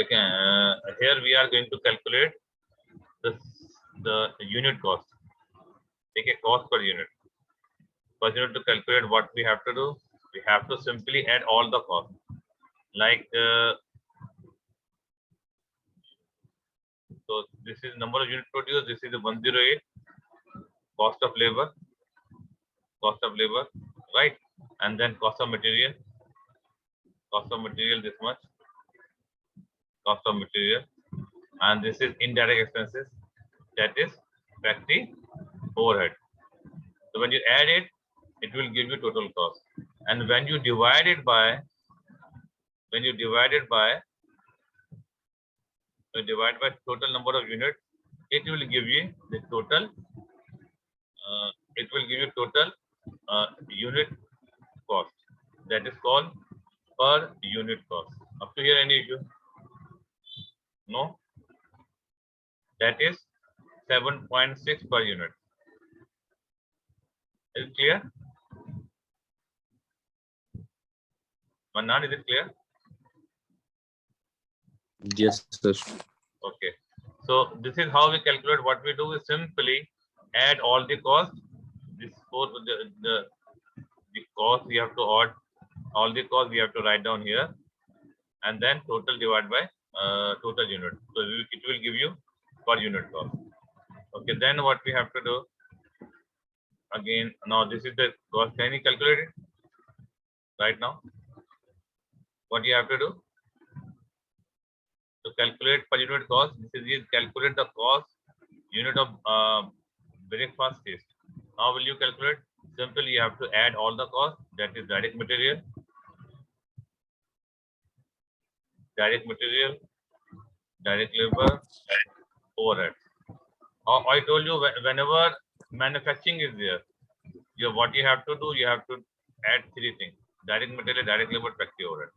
here we are going to calculate the unit cost. Take a cost per unit. First, you need to calculate what we have to do. We have to simply add all the costs. Like so, this is number of units produced. This is the 108 cost of labor, right? And then cost of material this much, cost of material, and this is indirect expenses, that is factory overhead. So when you add it, it will give you total cost, and when you divide it by total number of units, it will give you the total. Unit cost. That is called per unit cost. Up to here, any issue? No. That is 7.6 per unit. Is it clear? Manan, is it clear? Yes, sir. Okay. So this is how we calculate. What we do is simply add all the costs. This for the cost we have to add all the costs we have to write down here, and then total divided by total unit. So it will give you per unit cost. Okay. Then what we have to do again? Now this is the cost. Can you calculate it right now? What you have to do to calculate per unit cost? This is calculate the cost unit of breakfast taste. How will you calculate? Simply you have to add all the costs, that is direct material, direct labor, overhead. I told you whenever manufacturing is there, what you have to do, you have to add three things: direct material, direct labor, factory overhead.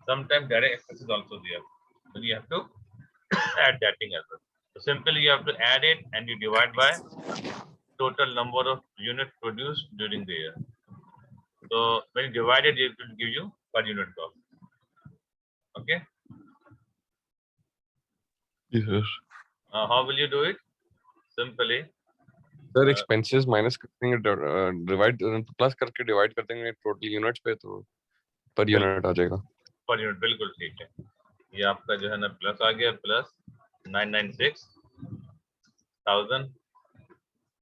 Sometimes direct expense is also there, so you have to add that thing as well. So simply you have to add it and you divide by total number of units produced during the year. So when you divide it, it will give you per unit cost. Okay. Yes. How will you do it? Simply. Sir, expenses minus करेंगे divide plus करके divide कर देंगे total units पे तो per unit आ जाएगा. Per unit बिल्कुल ठीक है. ये आपका जो है ना प्लस आ गया, plus 996,000.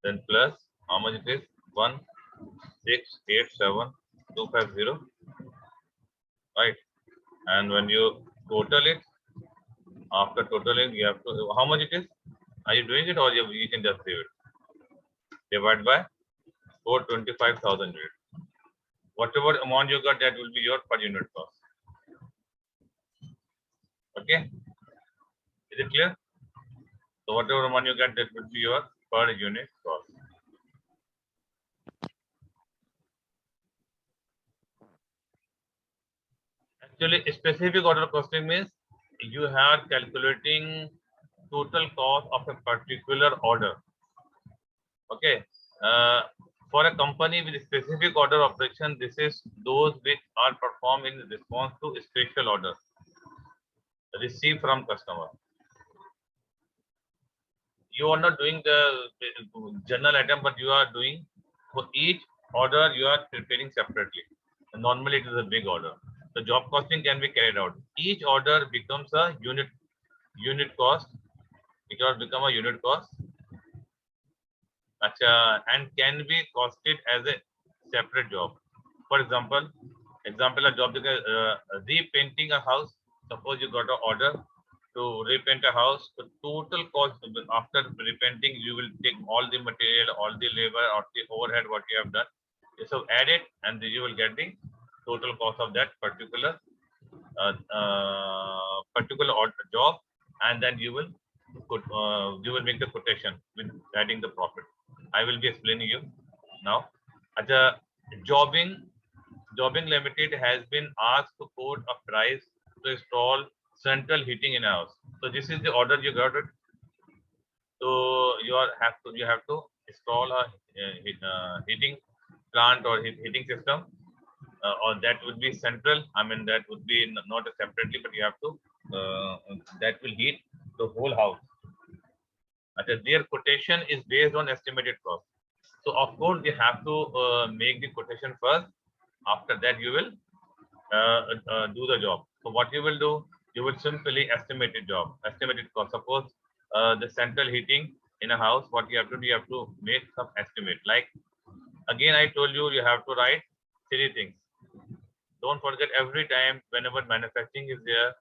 Then plus how much it is? 1,687,250. Right. And when you total it, after totaling, you have to, how much it is? Are you doing it, or you can just save it? Divide by 425,000 units. Whatever amount you got, that will be your per unit cost. Okay. Is it clear? So whatever amount you get, that will be your per unit cost. Actually, specific order costing means you are calculating total cost of a particular order. Okay. For a company with a specific order operation, this is those which are performed in response to a special order received from customer. You are not doing the general item, but you are doing for each order you are preparing separately. And normally it is a big order. The job costing can be carried out. Each order becomes a unit cost. It will become a unit cost. And can be costed as a separate job. For example, a job repainting a house. Suppose you got an order to repaint a house. The total cost after repainting, you will take all the material, all the labor, or the overhead what you have done. So add it, and you will get the total cost of that particular order job, and then you will make the quotation with adding the profit. I will be explaining you now. Jobbing Limited has been asked to quote a price to install central heating in a house. So this is the order you got it. So you have to install a heating plant or heating system, or that would be central. I mean, that would be not separately, but you have to that will heat the whole house. Their quotation is based on estimated cost. So of course you have to make the quotation first. After that you will do the job. So what you will do, you will simply estimate a job, estimated cost. Suppose the central heating in a house, what you have to do, you have to make some estimate. Like again, I told you, you have to write three things. Don't forget, every time whenever manufacturing is there,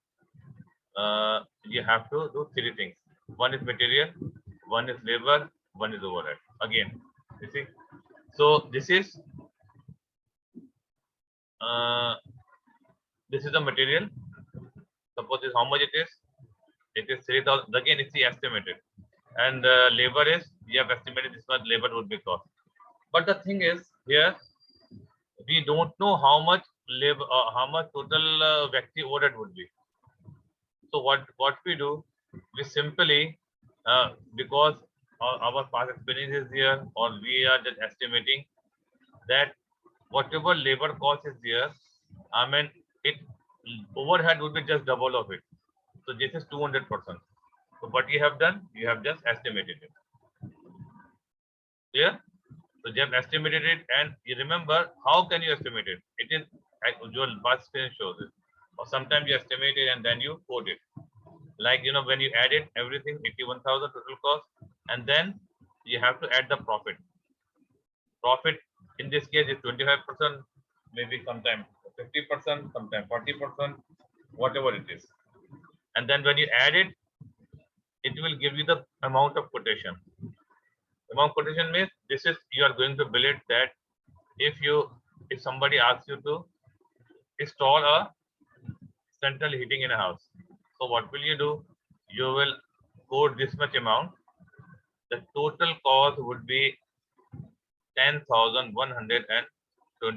you have to do three things. One is material, one is labor, one is overhead. Again, you see. So uh, this is the material. Suppose this how much it is. It is 3,000. Again, it's the estimated. And labor is, we have estimated this much labor would be cost. But the thing is here, we don't know how much labor, how much total factory overhead would be. So what we do, we simply because our past experience is here, or we are just estimating that whatever labor cost is there, I mean it overhead would be just double of it. So this is 200%. So what you have done, you have just estimated it. Clear? So you have estimated it, and you remember how can you estimate it? It is your past experience shows it. Or sometimes you estimate it and then you quote it. Like when you add it everything 81,000 total cost, and then you have to add the profit. Profit in this case is 25%, maybe sometime 50%, sometime 40%, whatever it is. And then when you add it, it will give you the amount of quotation. Amount quotation means this is you are going to bill it that if somebody asks you to install a central heating in a house. So what will you do? You will quote this much amount. The total cost would be $10,125. So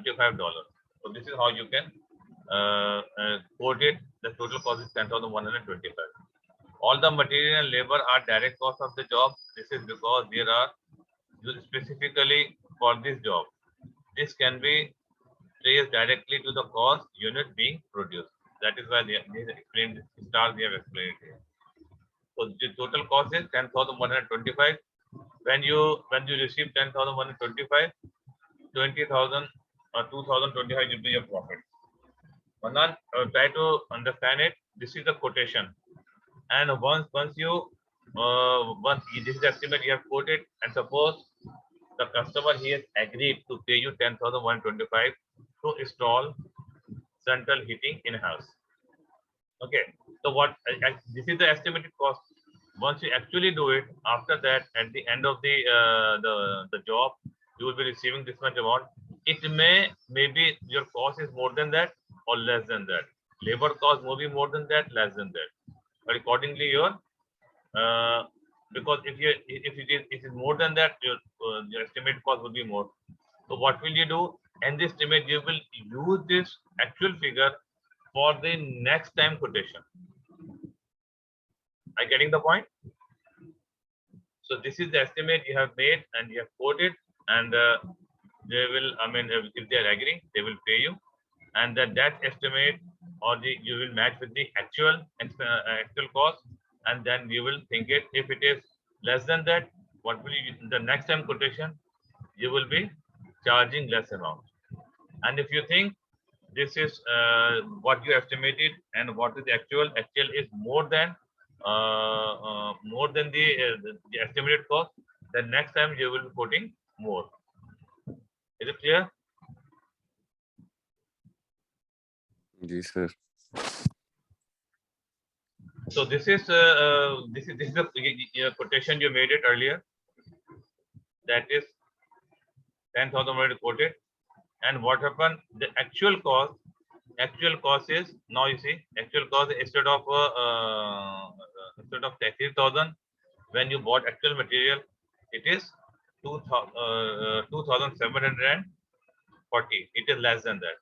this is how you can quote it. The total cost is 10,125. All the material and labor are direct cost of the job. This is because there are specifically for this job. This can be traced directly to the cost unit being produced. That is why they explained stars they have explained here. So the total cost is 10,125. When you receive 10,125, 20,000 or 2,025 will be your profit. Manan, try to understand it. This is the quotation, and once this is the estimate you have quoted, and suppose the customer he has agreed to pay you 10,125 to install central heating in house. Okay, so this is the estimated cost. Once you actually do it, after that, at the end of the job, you will be receiving this much amount. It maybe your cost is more than that or less than that. Labor cost may be more than that, less than that. But accordingly, your because if it is more than that, your estimated cost will be more. So what will you do? And this estimate, you will use this actual figure for the next time quotation. Are you getting the point? So this is the estimate you have made and you have quoted, and they will, if they are agreeing, they will pay you, and that estimate or you will match with the actual cost, and then you will think it. If it is less than that, what will you, the next time quotation, you will be charging less amount. And if you think this is what you estimated and what is the actual is more than the estimated cost, then next time you will be quoting more. Is it clear? Yes, sir. So this is the quotation you made it earlier. That is 10,000 already quoted. And what happened? The actual cost is, now you see, actual cost instead of 3,000, when you bought actual material, it is 2,740. It is less than that.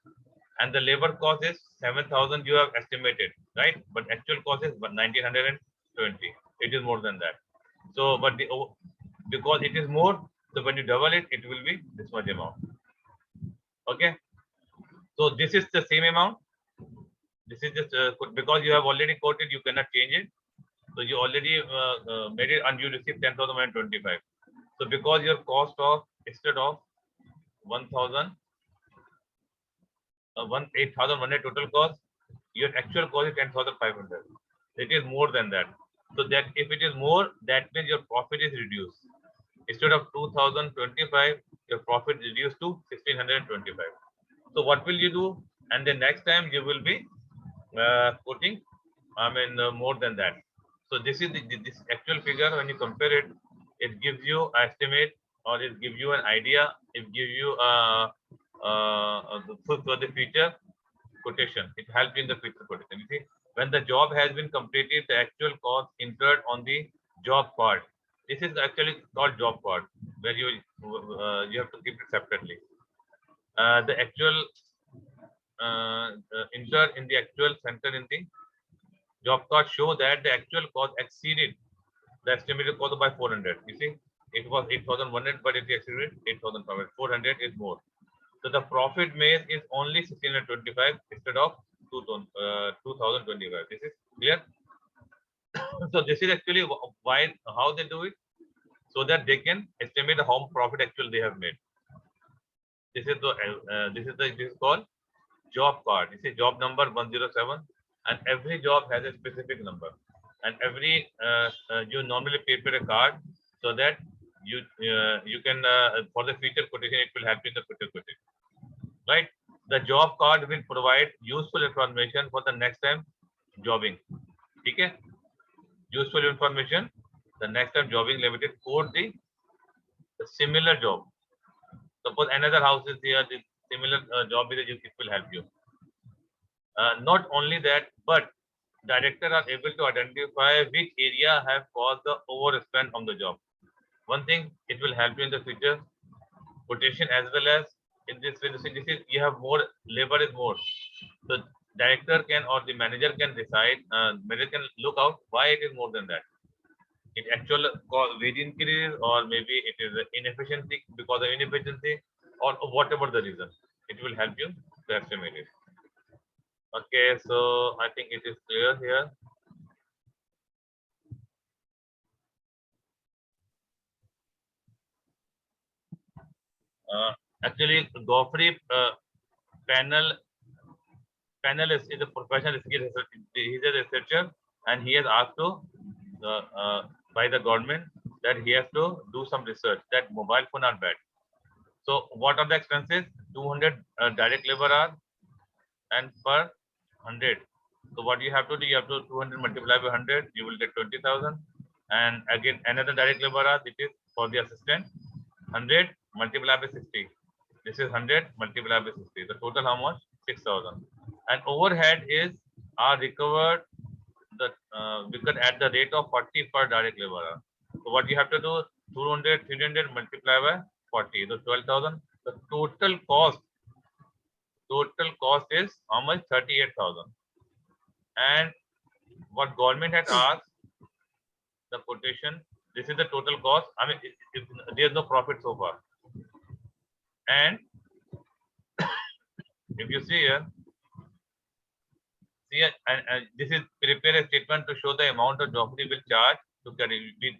And the labor cost is 7,000 you have estimated, right? But actual cost is 1,920. It is more than that. So, but because it is more, so when you double it, it will be this much amount. Okay. So this is the same amount. This is just because you have already quoted, you cannot change it. So you already made it and you receive 10,125. So because your cost of instead of 1,000, 8,100 total cost, your actual cost is 10,500. It is more than that. So that if it is more, that means your profit is reduced. Instead of 2,025, your profit is reduced to 1,625. So what will you do? And the next time you will be quoting, more than that. So this is this actual figure. When you compare it, it gives you estimate or it gives you an idea. It gives you for the future quotation. It helps in the future quotation. You see, when the job has been completed, the actual cost incurred on the job part. This is actually called job part, where you have to keep it separately. The actual incurred in the actual center in the job cost show that the actual cost exceeded the estimated cost by 400. You see, it was 8,100, but it exceeded 8,500. 400 is more. So the profit made is only 1,625 instead of 2,025. This is clear. So this is actually why how they do it, so that they can estimate how profit actually they have made. This is called job card. You see job number 107, and every job has a specific number, and every you normally prepare a card so that you can for the future quotation it will help you in the future quotation, right? The job card will provide useful information for the next time jobbing. Okay, useful information the next time jobbing limited for the similar job. Suppose another house is here, the similar job is there, it will help you. Not only that, but directors are able to identify which area have caused the overspend on the job. One thing, it will help you in the future quotation as well as in this when this is you have more labor is more. So director can or the manager can decide, manager can look out why it is more than that. It actual wage increase or maybe it is inefficiency because of inefficiency or whatever the reason. It will help you to estimate it. Okay, so I think it is clear here. Actually, Godfrey panelist is a professional skill researcher. He is a researcher and he has asked to by the government that he has to do some research that mobile phone are bad. So what are the expenses? 200 direct labor hour and per 100. So what you have to do, you have to 200 multiply by 100, you will get 20,000. And again, another direct labor hour, this is for the assistant, 100 multiplied by 60. This is 100 multiplied by 60. The total how much? 6,000. And overhead is are recovered at the rate of 40 per direct labor hour. So what you have to do, 200, 300 multiply by 40. So 12,000. The total cost is how much? 38,000. And what government had asked, the quotation, this is the total cost. If there's no profit so far. And if you see here, and this is prepare a statement to show the amount of job we will charge to carry it.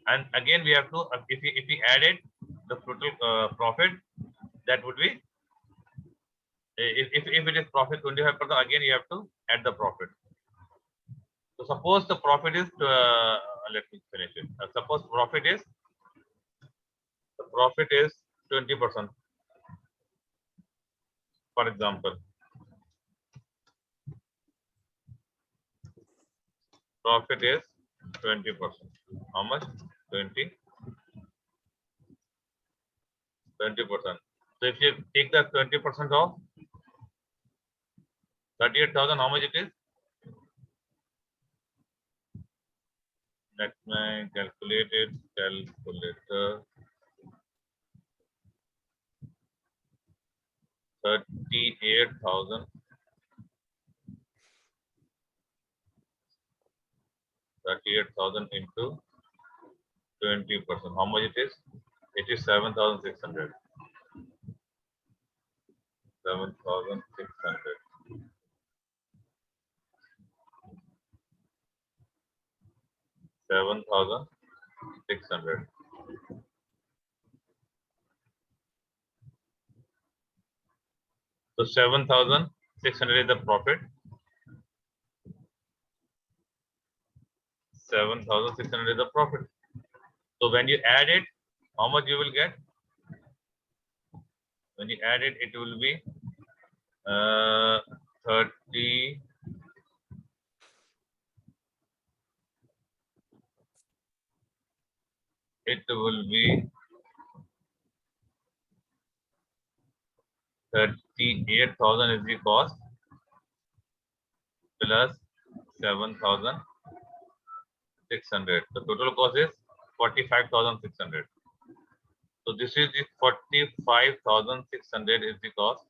And again, we have to, if we added the total profit, that would be, if it is profit 25%, again you have to add the profit. So suppose the profit is, let me finish it. Suppose profit is 20%, for example. Profit is 20%. How much? 20%. So if you take the 20% off 38,000, how much it is? Let me calculate it. Calculator. 38,000. 38,000 into 20%. How much it is? It is 7,600. 7,600. 7,600. So 7,600 is the profit. 7,600 is the profit. So when you add it, how much you will get? When you add it, it will be 30. It will be 38,000 is the cost plus 7,600. The total cost is 45,600. So this is the 45,600 is the cost.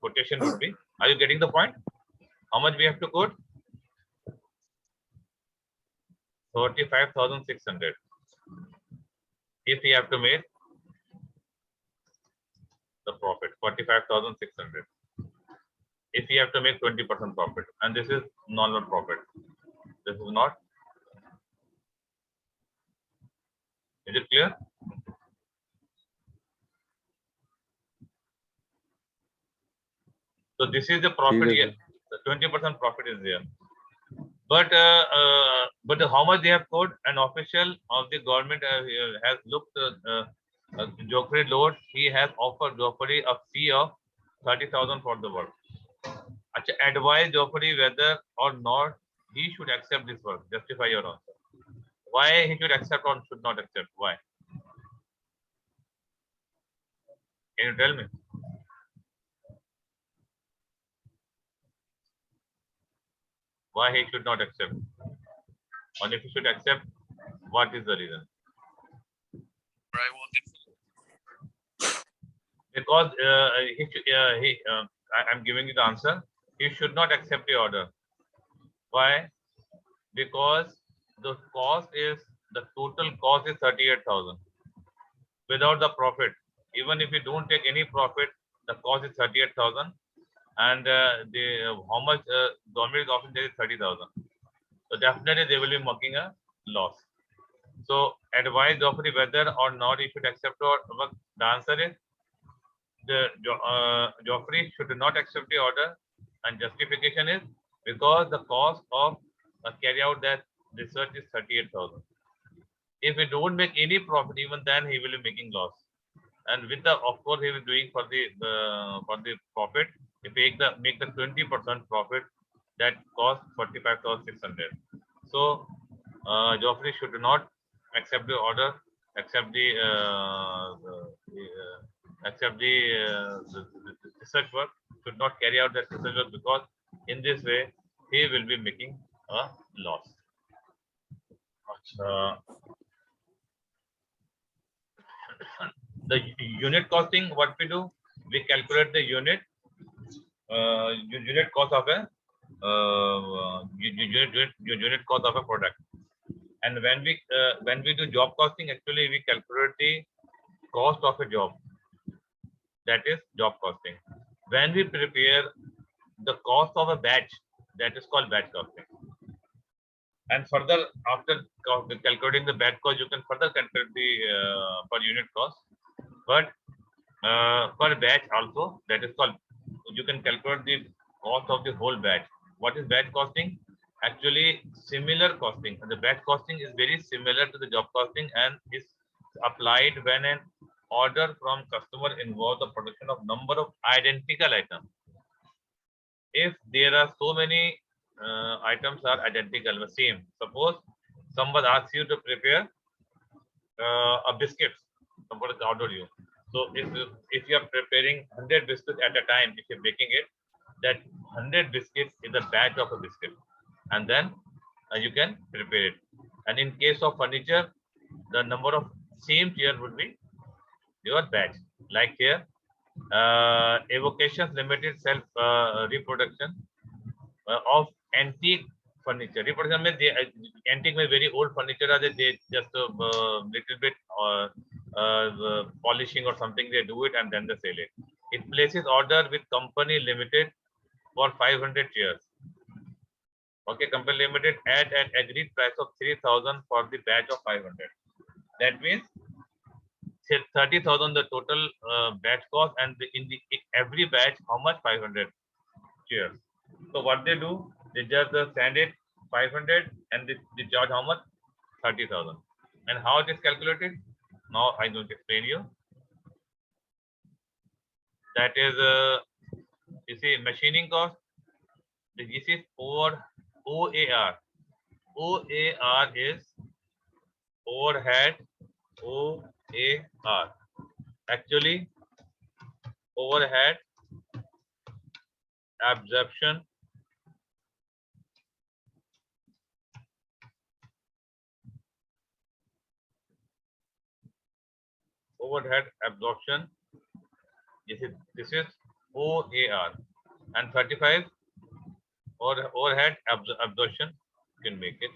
Quotation would be. Are you getting the point? How much we have to quote? 35,600. If we have to make the profit, 45,600. If we have to make 20% profit, and this is normal profit. This is not. Is it clear? So this is the profit here. The 20% profit is there. But how much they have quoted? An official of the government has looked. Joffrey Lord, he has offered Joffrey a fee of 30,000 for the work. Advise Joffrey whether or not he should accept this work. Justify your answer. Why he should accept or should not accept? Why? Can you tell me? Why he should not accept? And if he should accept, what is the reason? Because I'm giving you the answer. He should not accept the order. Why? Because the total cost is 38,000 without the profit. Even if you don't take any profit, the cost is 38,000, and how much government is offering there is 30,000. So definitely they will be making a loss. So advise Joffrey whether or not he should accept or work. The answer is Joffrey should not accept the order, and justification is because the cost of carry out that research is 38,000. If we don't make any profit, even then he will be making loss. And with the, of course, he will be doing for the profit. If we make the 20% profit, that costs 45,600. So Joffrey should not accept the order, accept the research work, should not carry out that research work, because in this way he will be making a loss. The unit costing, what we do, we calculate the unit cost of a unit cost of a product. And when we do job costing, actually we calculate the cost of a job. That is job costing. When we prepare the cost of a batch, that is called batch costing. And further, after calculating the batch cost, you can further calculate the per unit cost. But per batch also, that is called, you can calculate the cost of the whole batch. What is batch costing? Actually, similar costing. And the batch costing is very similar to the job costing and is applied when an order from customer involves the production of number of identical items. If there are so many items are identical, the same. Suppose someone asks you to prepare a biscuit. Somebody ordered you. So if you are preparing 100 biscuits at a time, if you're baking it, that 100 biscuits is a batch of a biscuit, and then you can prepare it. And in case of furniture, the number of same chair would be your batch. Like here, Evocations Limited self reproduction of antique furniture. Reproduction means antique means very old furniture. They just little bit polishing or something. They do it and then they sell it. It places order with company limited for 500 chairs. Okay, company limited at an agreed price of 3,000 for the batch of 500. That means 30,000 the total batch cost, and in every batch how much? 500 shares. So what they do, they just send it 500 and they charge how much? 30,000. And how it is calculated? Now I'm going to explain you. That is, you see, machining cost. This is OAR. OAR is overhead. OAR. Actually, overhead absorption. Overhead absorption. This is OAR, and 35 or overhead absorption. You can make it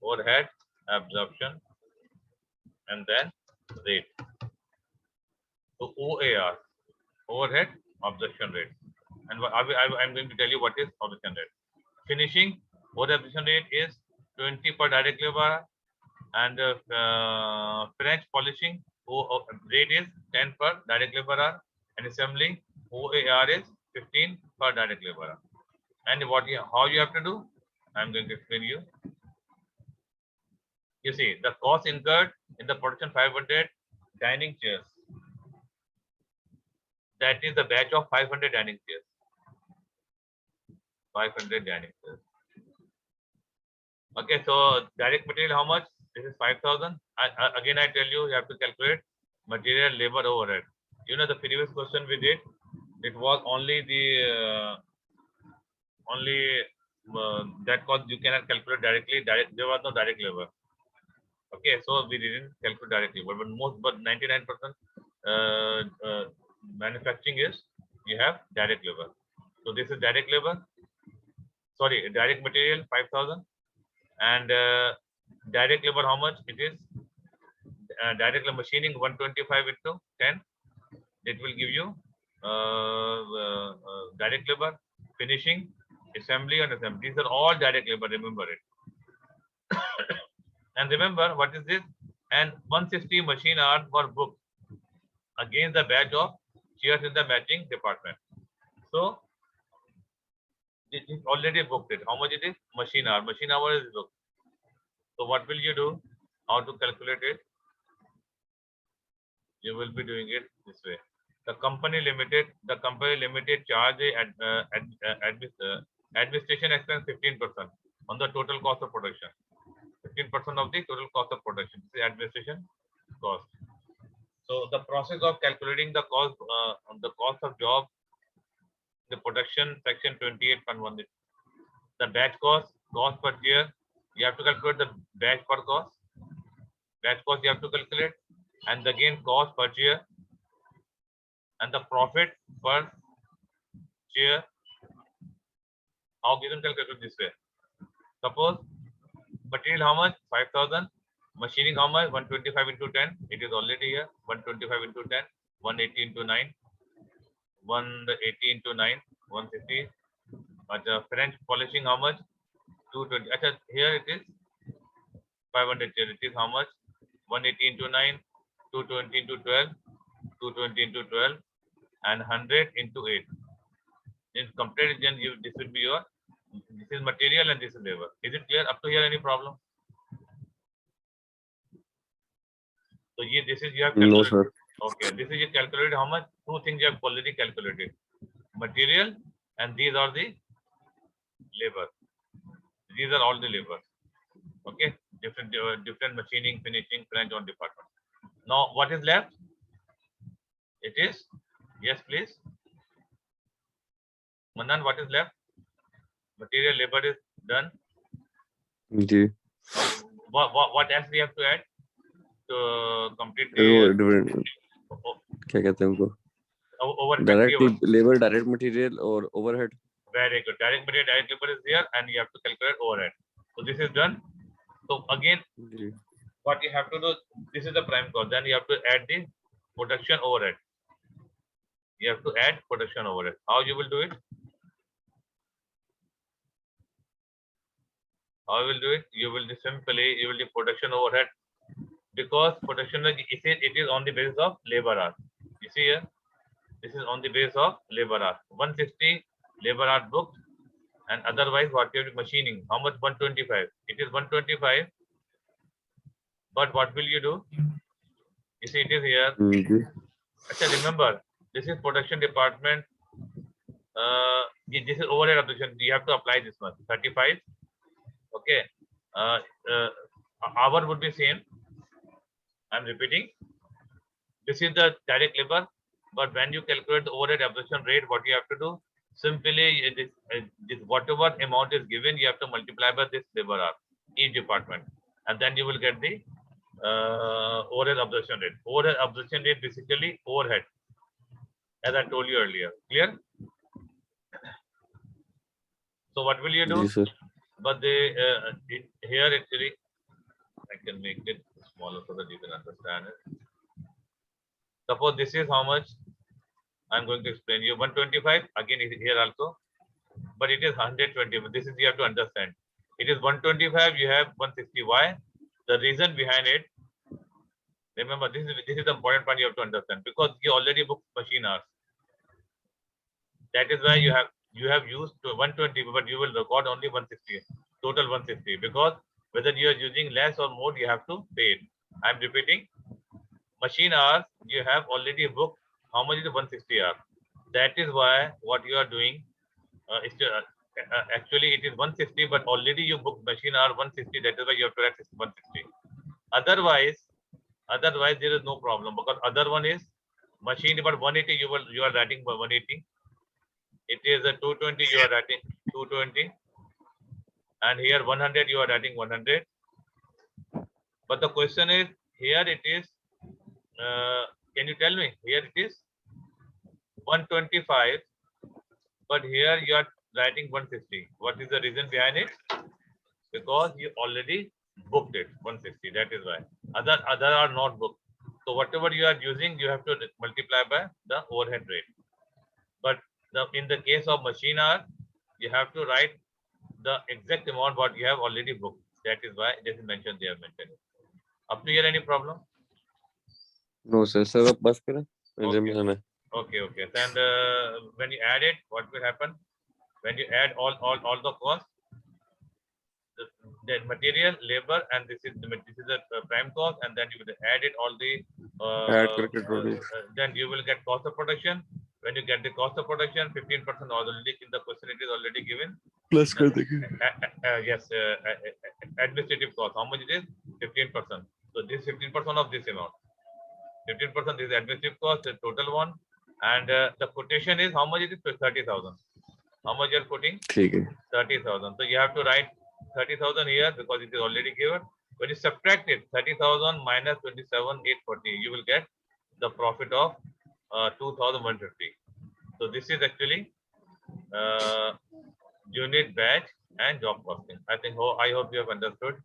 overhead absorption and then rate. So OAR, overhead absorption rate. And I'm going to tell you what is absorption rate. Finishing overhead absorption rate is 20 per direct labor, and French polishing rate is 10 per direct labor hour, and assembly OAR is 15 per direct labor hour. And how you have to do, I'm going to explain you. You see, the cost incurred in the production 500 dining chairs. That is the batch of 500 dining chairs. 500 dining chairs. Okay, so direct material, how much? This is 5,000. Again, I tell you, you have to calculate material, labor, overhead. You know, the previous question we did, it was only the that cost you cannot calculate directly. There was no direct labor. Okay, so we didn't calculate directly, but 99% manufacturing is you have direct labor. So this is direct labor. Sorry, direct material 5,000, and direct labor how much? It is direct labor machining 125 into 10. It will give you direct labor, finishing, assembly, and assembly. These are all direct labor. Remember it. And remember what is this? And 160 machine hours were booked against the batch of chairs in the matching department. So it is already booked it. How much it is? Machine hour. Machine hour is booked. So what will you do? How to calculate it? You will be doing it this way. The company limited charge administration expense 15% on the total cost of production. 15% of the total cost of production. This is administration cost. So the process of calculating the cost of job, the production section 28.1. The batch cost per year. You have to calculate the batch per cost. Batch cost you have to calculate, and again cost per year, and the profit per share. How you can calculate this way? Suppose material how much? 5,000. Machining how much? 125 into 10. It is already here. 125 into 10. 180 into 9. 180 into 9. 150. But French polishing how much? 220. Here it is 500. It is how much? 180 into 9. 220 into 12. 220 into 12. And 100 into 8. In comparison, this will be your, this is material and this is labor. Is it clear? Up to here, any problem? So this is you have calculated. No, sir. Okay, this is you calculated how much? Two things you have already calculated: material, and these are the labor. These are all the labor. Okay, different machining, finishing, French on department. Now, what is left? It is, yes, please. Manan, what is left? Material, labor is done. जी. What else we have to add to complete the? क्या कहते हैं उनको? Over direct labor, direct material, or overhead. Very good. Direct material, direct labor is there, and you have to calculate overhead. So this is done. So again, what you have to do, this is the prime cost. Then you have to add the production overhead. You have to add production overhead. How you will do it? How will do it? You will do production overhead, because production it is on the basis of labor hour. You see here, this is on the basis of labor hour. 160 labor hour booked, and otherwise what you have machining. How much? 125. It is 125. But what will you do? You see, it is here. Actually, remember, this is production department. This is overhead absorption. You have to apply this one. 35. Okay. Hour would be same. I'm repeating. This is the direct labor. But when you calculate the overhead absorption rate, what you have to do? Simply, this whatever amount is given, you have to multiply by this labor hour, each department, and then you will get the overhead absorption rate. Overhead absorption rate basically overhead, as I told you earlier. Clear? So what will you do? Yes, sir. But here actually, I can make it smaller so that you can understand it. Suppose this is how much. I'm going to explain you. 125 again is here also, but it is 120. This is you have to understand. It is 125. You have 160. Why? The reason behind it. Remember, this is the important point you have to understand, because you already booked machine hours. That is why you have used 120, but you will record only 160, total 160, because whether you are using less or more, you have to pay it. I'm repeating, machine hours you have already booked. How much is the 160 hours? That is why what you are doing is actually it is 160, but already you booked machine hour 160. That is why you have to write 160. Otherwise there is no problem, because other one is machine, but 180 you are writing 180. It is a 220, you are writing 220, and here 100 you are writing 100. But the question is, here it is, can you tell me, here it is 125, but here you are writing 160. What is the reason behind it? Because you already booked it 160. That is why. Other are not booked. So whatever you are using, you have to multiply by the overhead rate. But in the case of machine hour, you have to write the exact amount what you have already booked. That is why this is mentioned there. Up to here, any problem? No, sir. Sir, आप बस करें. मुझे Okay. मिलना है. Okay. And when you add it, what will happen? When you add all the costs, the material, labor, and this is the prime cost, and then you will add it all the Add करके total. then you will get cost of production. When you get the cost of production, 15% already in the question it is already given. Plus कर देंगे. Yes, administrative cost. How much it is? 15%. So this 15% of this amount. 15% is administrative cost, the total one, and the quotation is how much it is? 30,000. How much you are putting? ठीक है. 30,000. So you have to write 30,000 here because it is already given. When you subtract it, 30,000 minus 27,840, you will get the profit of 2,150. So this is actually unit, batch, and job costing. I hope you have understood.